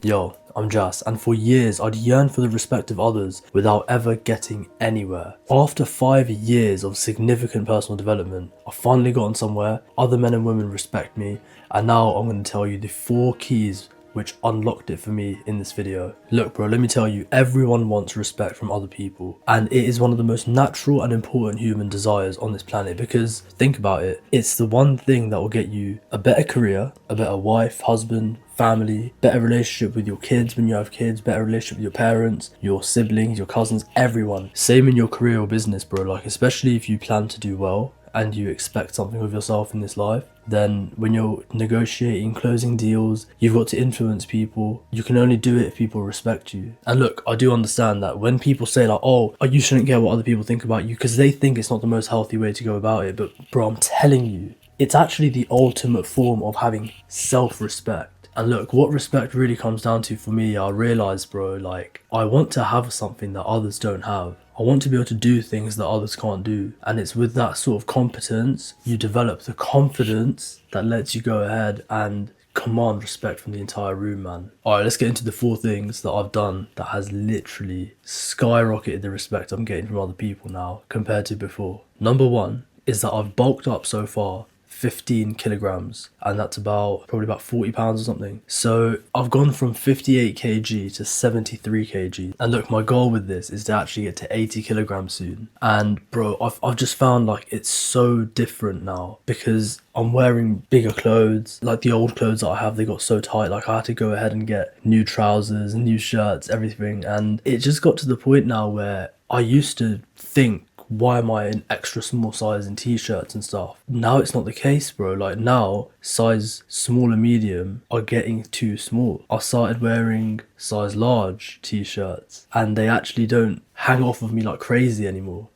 Yo, I'm Jas, and for years I'd yearned for the respect of others without ever getting anywhere. After 5 years of significant personal development, I've finally gotten somewhere, other men and women respect me, and now I'm going to tell you the 4 keys which unlocked it for me in this video. Look bro, let me tell you, everyone wants respect from other people, and it is one of the most natural and important human desires on this planet, because think about it, it's the one thing that will get you a better career, a better wife, husband, family, better relationship with your kids when you have kids, better relationship with your parents, your siblings, your cousins, everyone. Same in your career or business, bro. Like, especially if you plan to do well and you expect something of yourself in this life, then when you're negotiating, closing deals, you've got to influence people. You can only do it if people respect you. And look, I do understand that when people say like, oh, you shouldn't care what other people think about you, because they think it's not the most healthy way to go about it. But bro, I'm telling you, it's actually the ultimate form of having self-respect. And look, what respect really comes down to for me, I realise, bro, like, I want to have something that others don't have. I want to be able to do things that others can't do. And it's with that sort of competence, you develop the confidence that lets you go ahead and command respect from the entire room, man. Alright, let's get into the 4 things that I've done that has literally skyrocketed the respect I'm getting from other people now compared to before. Number 1 is that I've bulked up so far 15 kilograms, and that's probably about 40 pounds or something. So I've gone from 58 kg to 73 kg, and look, my goal with this is to actually get to 80 kilograms soon. And bro, I've just found like it's so different now, because I'm wearing bigger clothes. Like, the old clothes that I have, they got so tight, like I had to go ahead and get new trousers, new shirts, everything. And it just got to the point now where I used to think, why am I in extra small size in t-shirts and stuff? Now it's not the case, bro. Like, now size small and medium are getting too small. I started wearing size large t-shirts, and they actually don't hang off of me like crazy anymore.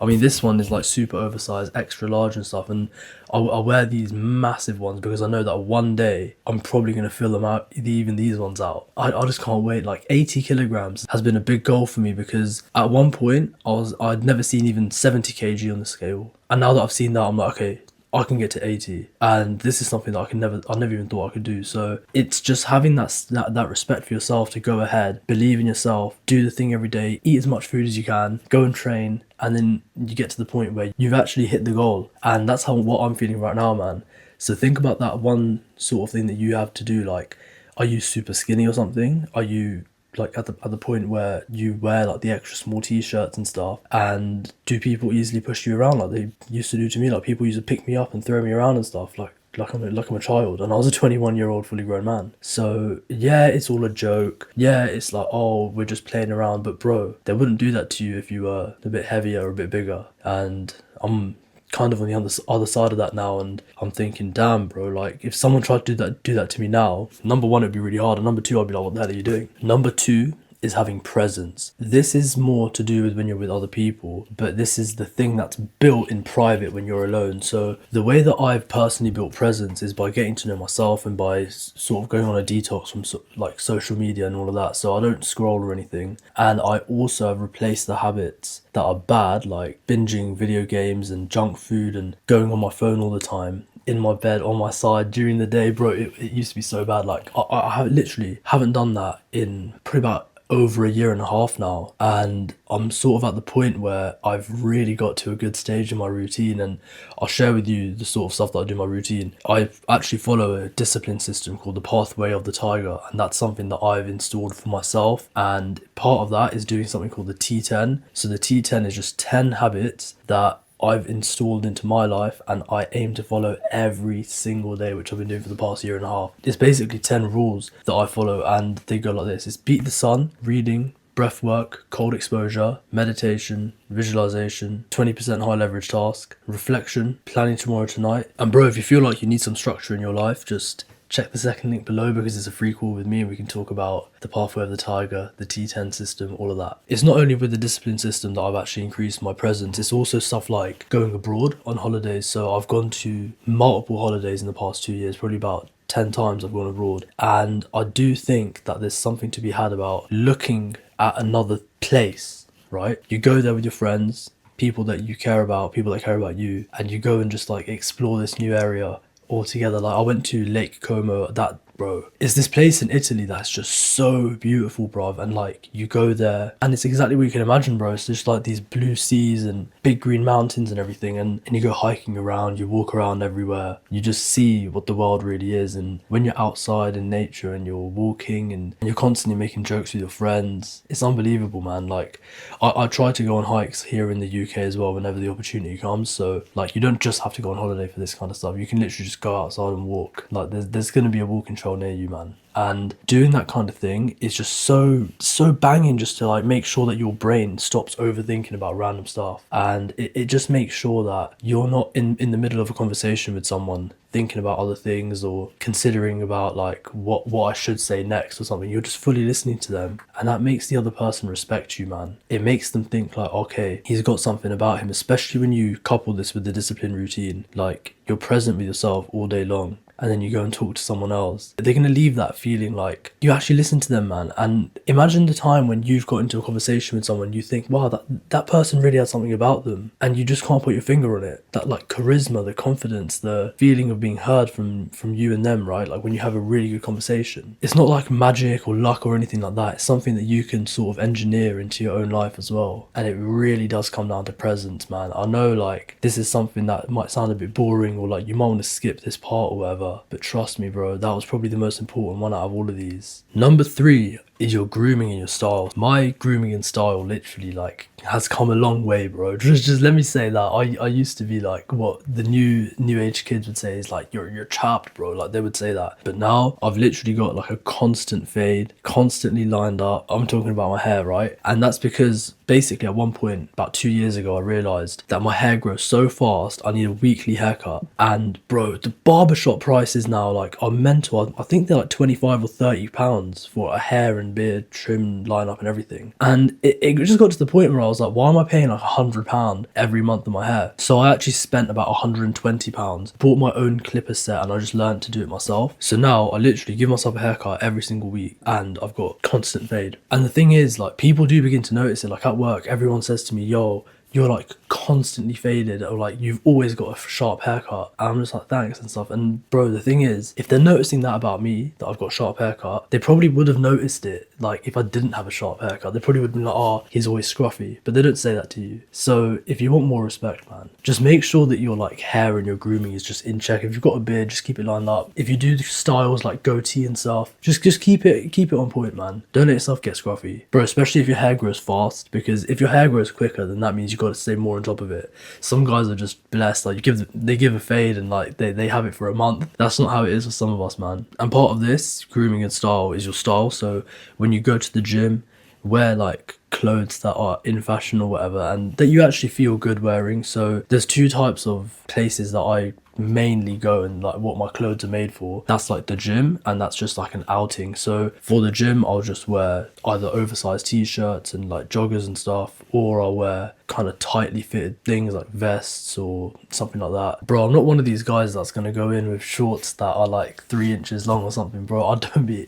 I mean, this one is like super oversized, extra large and stuff, and I wear these massive ones because I know that one day I'm probably going to fill them out, even these ones out. I just can't wait. Like, 80 kilograms has been a big goal for me, because at one point I'd never seen even 70 kg on the scale, and now that I've seen that, I'm like, okay, I can get to 80, and this is something that I never even thought I could do. So it's just having that respect for yourself to go ahead, believe in yourself, do the thing every day, eat as much food as you can, go and train, and then you get to the point where you've actually hit the goal. And that's what I'm feeling right now, man. So think about that one sort of thing that you have to do. Like, are you super skinny or something? Are you like at the point where you wear like the extra small t-shirts and stuff, and do people easily push you around like they used to do to me? Like, people used to pick me up and throw me around and stuff, like I'm a child, and I was a 21-year-old fully grown man. So yeah, it's all a joke. Yeah, it's like, oh, we're just playing around. But bro, they wouldn't do that to you if you were a bit heavier or a bit bigger. And I'm kind of on the other side of that now, and I'm thinking, damn bro, like, if someone tried to do that to me now, number 1, it'd be really hard, and number 2, I'd be like, what the hell are you doing? Number 2 is having presence. This is more to do with when you're with other people, but this is the thing that's built in private when you're alone. So the way that I've personally built presence is by getting to know myself, and by sort of going on a detox from like social media and all of that. So I don't scroll or anything, and I also have replaced the habits that are bad, like binging video games and junk food and going on my phone all the time, in my bed on my side during the day, bro. It used to be so bad. Like, I literally haven't done that in probably about over a year and a half now, and I'm sort of at the point where I've really got to a good stage in my routine. And I'll share with you the sort of stuff that I do in my routine. I actually follow a discipline system called the Pathway of the Tiger, and that's something that I've installed for myself, and part of that is doing something called the T10. So the T10 is just 10 habits that I've installed into my life, and I aim to follow every single day, which I've been doing for the past year and a half. It's basically 10 rules that I follow, and they go like this. It's beat the sun, reading, breath work, cold exposure, meditation, visualization, 20% high leverage task, reflection, planning tomorrow tonight. And bro, if you feel like you need some structure in your life, just check the second link below, because it's a free call with me, and we can talk about the Pathway of the Tiger, the T10 system, all of that. It's not only with the discipline system that I've actually increased my presence, it's also stuff like going abroad on holidays. So I've gone to multiple holidays in the past 2 years, probably about 10 times I've gone abroad. And I do think that there's something to be had about looking at another place, right? You go there with your friends, people that you care about, people that care about you, and you go and just like explore this new area all together. Like, I went to Lake Como. That bro, it's this place in Italy that's just so beautiful, bro. And like you go there and it's exactly what you can imagine, bro. It's just like these blue seas and big green mountains and everything. And you go hiking around, you walk around everywhere, you just see what the world really is. And when you're outside in nature and you're walking and you're constantly making jokes with your friends, it's unbelievable, man. Like I try to go on hikes here in the UK as well whenever the opportunity comes. So like you don't just have to go on holiday for this kind of stuff. You can literally just go outside and walk. Like there's gonna be a walking trail near you, man. And doing that kind of thing is just so banging, just to like make sure that your brain stops overthinking about random stuff. And it just makes sure that you're not in the middle of a conversation with someone thinking about other things or considering about like what I should say next or something. You're just fully listening to them, and that makes the other person respect you, man. It makes them think like, okay, he's got something about him, especially when you couple this with the discipline routine. Like you're present with yourself all day long, and then you go and talk to someone else, they're going to leave that feeling like you actually listen to them, man. And imagine the time when you've got into a conversation with someone, you think, wow, that person really has something about them, and you just can't put your finger on it. That like charisma, the confidence, the feeling of being heard from you and them, right? Like when you have a really good conversation, it's not like magic or luck or anything like that. It's something that you can sort of engineer into your own life as well. And it really does come down to presence, man. I know like this is something that might sound a bit boring, or like you might want to skip this part or whatever, but trust me, bro, that was probably the most important one out of all of these. Number 3 is your grooming and your style. My grooming and style literally like has come a long way, bro. Just let me say that I used to be like what the new age kids would say is like you're chapped, bro. Like they would say that. But now I've literally got like a constant fade, constantly lined up. I'm talking about my hair, right? And that's because basically at one point about 2 years ago I realized that my hair grows so fast I need a weekly haircut. And bro, the barbershop prices now like are mental. I think they're like 25 or 30 pounds for a hair and beard trim lineup and everything. And it just got to the point where I was like, why am I paying like £100 every month on my hair? So I actually spent about £120, bought my own clipper set, and I just learned to do it myself. So now I literally give myself a haircut every single week and I've got constant fade. And the thing is, like, people do begin to notice it. Like at work, everyone says to me, yo, you're like constantly faded, or like you've always got a sharp haircut. And I'm just like, thanks and stuff. And bro, the thing is, if they're noticing that about me, that I've got a sharp haircut, they probably would have noticed it like if I didn't have a sharp haircut. They probably would have been like, oh, he's always scruffy. But they don't say that to you. So if you want more respect, man, just make sure that your like hair and your grooming is just in check. If you've got a beard, just keep it lined up. If you do styles like goatee and stuff, just keep it on point, man. Don't let yourself get scruffy, bro, especially if your hair grows fast, because if your hair grows quicker, then that means you got to stay more on top of it. Some guys are just blessed, like they give a fade and like they have it for a month. That's not how it is for some of us, man. And part of this grooming and style is your style. So when you go to the gym, wear like clothes that are in fashion or whatever, and that you actually feel good wearing. So there's 2 types of places that I mainly go and like what my clothes are made for. That's like the gym, and that's just like an outing. So for the gym, I'll just wear either oversized t-shirts and like joggers and stuff, or I'll wear kind of tightly fitted things like vests or something like that. Bro, I'm not one of these guys that's gonna go in with shorts that are like 3 inches long or something, bro. I don't be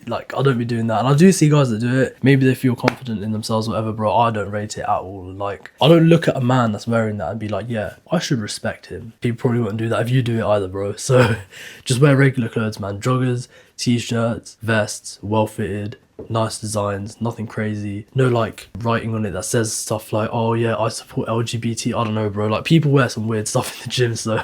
doing that. And I do see guys that do it. Maybe they feel confident in themselves or whatever, bro. I don't rate it at all. Like, I don't look at a man that's wearing that and be like, yeah, I should respect him. People probably wouldn't do that if you do it either, bro. So just wear regular clothes, man. Joggers, t-shirts, vests, well fitted, nice designs, nothing crazy. No like writing on it that says stuff like, oh yeah, I support LGBT. I don't know, bro. Like people wear some weird stuff in the gym, so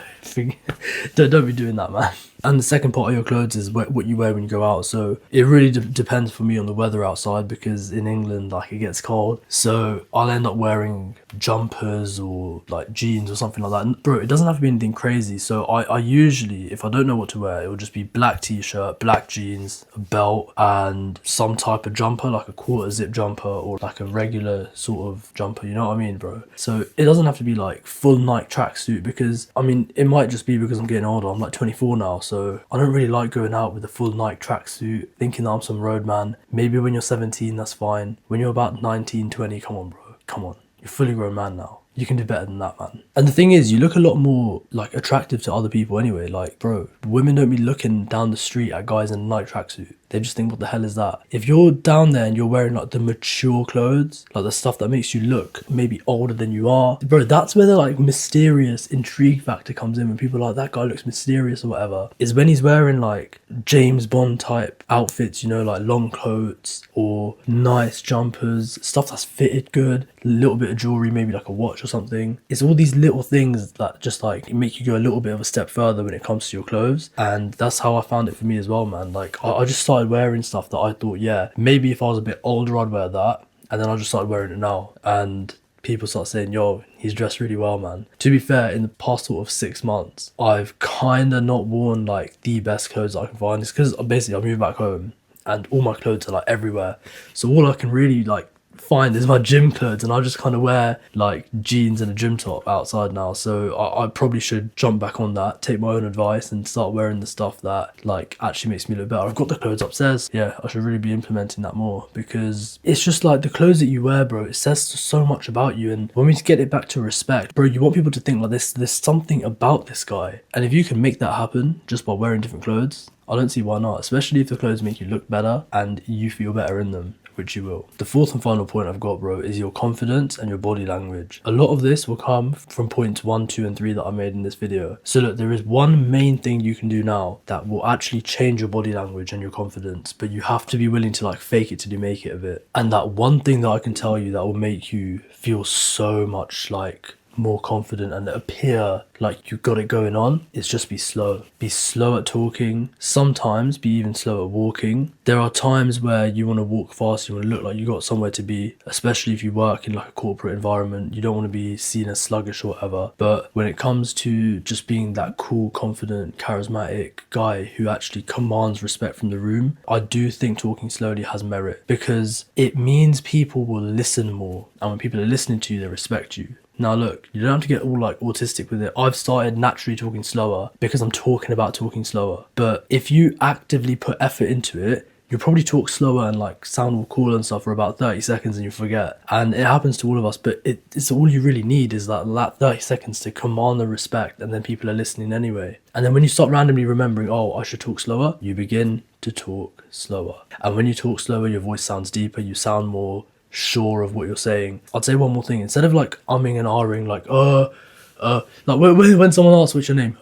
don't be doing that, man. And the second part of your clothes is what you wear when you go out. So it really depends for me on the weather outside, because in England, like, it gets cold. So I'll end up wearing jumpers or like jeans or something like that. And bro, it doesn't have to be anything crazy. So I usually, if I don't know what to wear, it will just be black t-shirt, black jeans, a belt, and some type of jumper, like a quarter zip jumper or like a regular sort of jumper. You know what I mean, bro? So it doesn't have to be like full Nike tracksuit, because I mean, it might just be because I'm getting older. I'm like 24 now. So I don't really like going out with a full Nike tracksuit thinking that I'm some road man. Maybe when you're 17, that's fine. When you're about 19, 20, come on, bro. Come on. You're a fully grown man now. You can do better than that, man. And the thing is, you look a lot more like attractive to other people anyway. Like, bro, women don't be looking down the street at guys in a night tracksuit. They just think, what the hell is that? If you're down there and you're wearing like the mature clothes, like the stuff that makes you look maybe older than you are, bro, that's where the like mysterious intrigue factor comes in. When people are like, that guy looks mysterious or whatever, is when he's wearing like James Bond type outfits, you know, like long coats or nice jumpers, stuff that's fitted good, a little bit of jewelry, maybe like a watch or something. It's all these little things that just like make you go a little bit of a step further when it comes to your clothes. And that's how I found it for me as well, man. Like I just started wearing stuff that I thought, yeah, maybe if I was a bit older I'd wear that, and then I just started wearing it now, and people start saying, yo, he's dressed really well, man. To be fair, in the past sort of 6 months, I've kind of not worn like the best clothes I can find. It's because basically I moved back home and all my clothes are like everywhere, so all I can really like find is my gym clothes, and I just kind of wear like jeans and a gym top outside now. So I probably should jump back on that, take my own advice, and start wearing the stuff that like actually makes me look better. I've got the clothes upstairs. Yeah, I should really be implementing that more, because it's just like the clothes that you wear, bro, it says so much about you. And when we get it back to respect, bro, you want people to think like there's something about this guy, and if you can make that happen just by wearing different clothes, I don't see why not, especially if the clothes make you look better and you feel better in them, which you will. The fourth and final point I've got, bro, is your confidence and your body language. A lot of this will come from points 1, 2, and 3 that I made in this video. So look, there is one main thing you can do now that will actually change your body language and your confidence, but you have to be willing to like fake it till you make it a bit. And that one thing that I can tell you that will make you feel so much like more confident and appear like you got it going on is just be slow. Be slow at talking. Sometimes be even slow at walking. There are times where you want to walk fast, you want to look like you got somewhere to be, especially if you work in like a corporate environment. You don't want to be seen as sluggish or whatever. But when it comes to just being that cool, confident, charismatic guy who actually commands respect from the room, I do think talking slowly has merit, because it means people will listen more, and when people are listening to you, they respect you. Now look, you don't have to get all like autistic with it. I've started naturally talking slower because I'm talking about talking slower. But if you actively put effort into it, you'll probably talk slower and like sound all cool and stuff for about 30 seconds and you forget. And it happens to all of us, but it's all you really need is that 30 seconds to command the respect, and then people are listening anyway. And then when you start randomly remembering, oh, I should talk slower, you begin to talk slower. And when you talk slower, your voice sounds deeper, you sound more sure of what you're saying. I'd say one more thing. Instead of like umming and ahhing, like like when someone asks what's your name,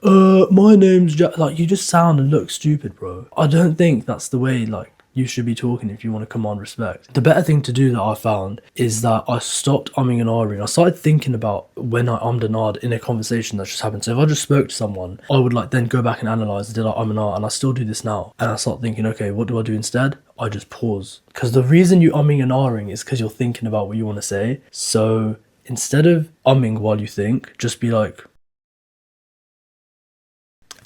my name's Jack, like you just sound and look stupid, bro. I don't think that's the way like you should be talking if you want to command respect. The better thing to do that I found is that I stopped umming and ahhing. I started thinking about when I ummed and ahed in a conversation that just happened. So if I just spoke to someone, I would like then go back and analyse, did I and ah? And I still do this now. And I start thinking, okay, what do I do instead? I just pause. Because the reason you umming and ahhing is because you're thinking about what you want to say. So instead of umming while you think, just be like,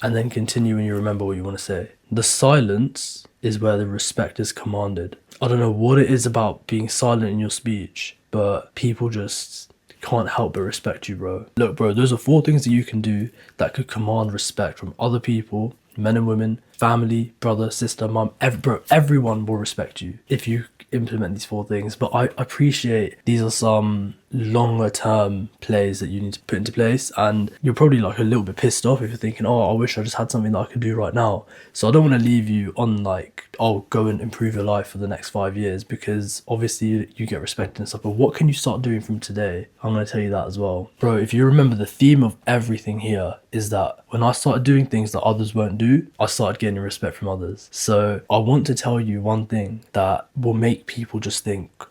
and then continue when you remember what you want to say. The silence is where the respect is commanded. I don't know what it is about being silent in your speech, but people just can't help but respect you, bro. Look, bro, those are 4 things that you can do that could command respect from other people, men and women, family, brother, sister, mum, everyone will respect you if you implement these 4 things. But I appreciate these are some longer term plays that you need to put into place, and you're probably like a little bit pissed off if you're thinking, oh, I wish I just had something that I could do right now. So I don't want to leave you on like, oh, go and improve your life for the next 5 years, because obviously you get respected and stuff, but what can you start doing from today? I'm going to tell you that as well, bro. If you remember, the theme of everything here is that when I started doing things that others won't do, I started gaining respect from others. So I want to tell you one thing that will make people just think,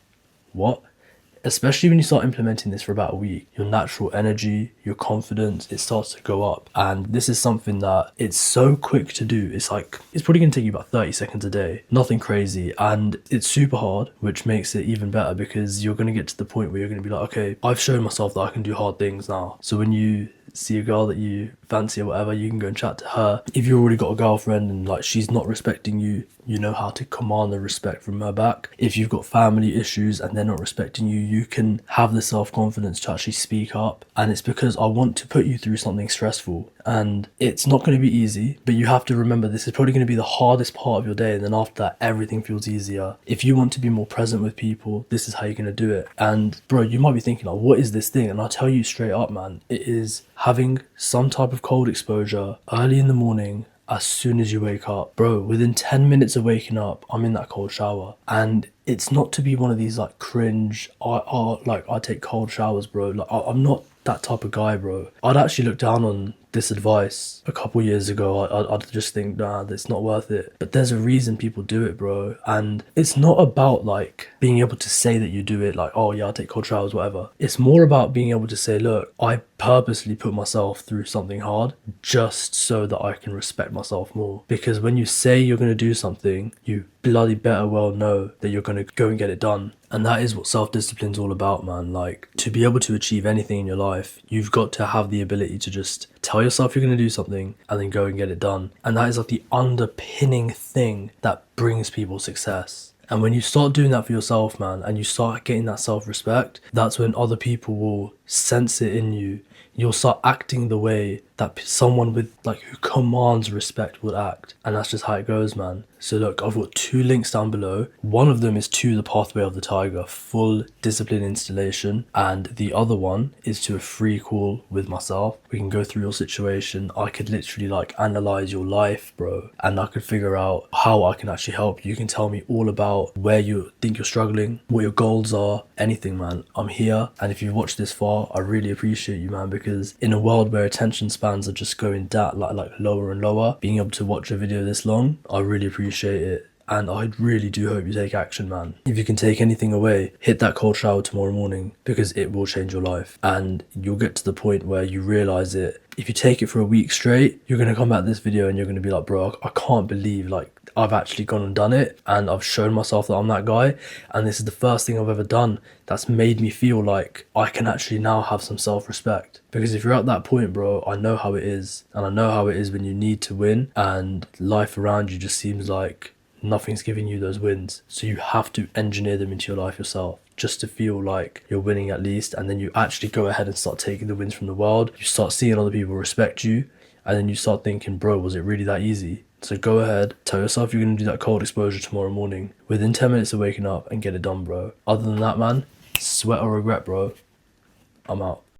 what? Especially when you start implementing this for about a week, your natural energy, your confidence, it starts to go up. And this is something that it's so quick to do. It's like, it's probably gonna take you about 30 seconds a day, nothing crazy. And it's super hard, which makes it even better, because you're gonna get to the point where you're gonna be like, okay, I've shown myself that I can do hard things now. So when you see a girl that you fancy or whatever, you can go and chat to her. If you already got a girlfriend and like she's not respecting you, you know how to command the respect from her back. If you've got family issues and they're not respecting you, you can have the self-confidence to actually speak up. And it's because I want to put you through something stressful, and it's not going to be easy, but you have to remember this is probably going to be the hardest part of your day, and then after that everything feels easier. If you want to be more present with people, this is how you're going to do it. And bro, you might be thinking like, what is this thing? And I'll tell you straight up, man, it is having some type of cold exposure early in the morning. As soon as you wake up, bro, within 10 minutes of waking up, I'm in that cold shower. And it's not to be one of these like cringe, I take cold showers, bro. Like I'm not that type of guy, bro. I'd actually look down on this advice a couple years ago. I'd just think, nah, it's not worth it. But there's a reason people do it, bro. And it's not about like being able to say that you do it like, oh yeah, I take cold showers, whatever. It's more about being able to say, look, I purposely put myself through something hard just so that I can respect myself more. Because when you say you're going to do something, you bloody better well know that you're going to go and get it done. And that is what self-discipline's all about, man. Like, to be able to achieve anything in your life, you've got to have the ability to just tell yourself you're going to do something and then go and get it done. And that is like the underpinning thing that brings people success. And when you start doing that for yourself, man, and you start getting that self-respect, that's when other people will sense it in you. You'll start acting the way that someone with like who commands respect would act. And that's just how it goes, man. So look, I've got 2 links down below. One of them is to the Pathway of the Tiger full discipline installation, and the other one is to a free call with myself. We can go through your situation. I could literally like analyze your life, bro, and I could figure out how I can actually help you. You can tell me all about where you think you're struggling, what your goals are, anything, man. I'm here. And if you've watched this far, I really appreciate you, man, because in a world where attention spans are just going down like lower and lower, being able to watch a video this long, I really appreciate it. And I really do hope you take action, man. If you can take anything away, hit that cold shower tomorrow morning, because it will change your life. And you'll get to the point where you realize it. If you take it for a week straight, you're going to come back to this video and you're going to be like, bro, I can't believe like I've actually gone and done it, and I've shown myself that I'm that guy. And this is the first thing I've ever done that's made me feel like I can actually now have some self-respect. Because if you're at that point, bro, I know how it is. And I know how it is when you need to win and life around you just seems like nothing's giving you those wins. So you have to engineer them into your life yourself, just to feel like you're winning at least. And then you actually go ahead and start taking the wins from the world. You start seeing other people respect you, and then you start thinking, bro, was it really that easy? So go ahead, tell yourself you're going to do that cold exposure tomorrow morning within 10 minutes of waking up and get it done, bro. Other than that, man, sweat or regret, bro. I'm out.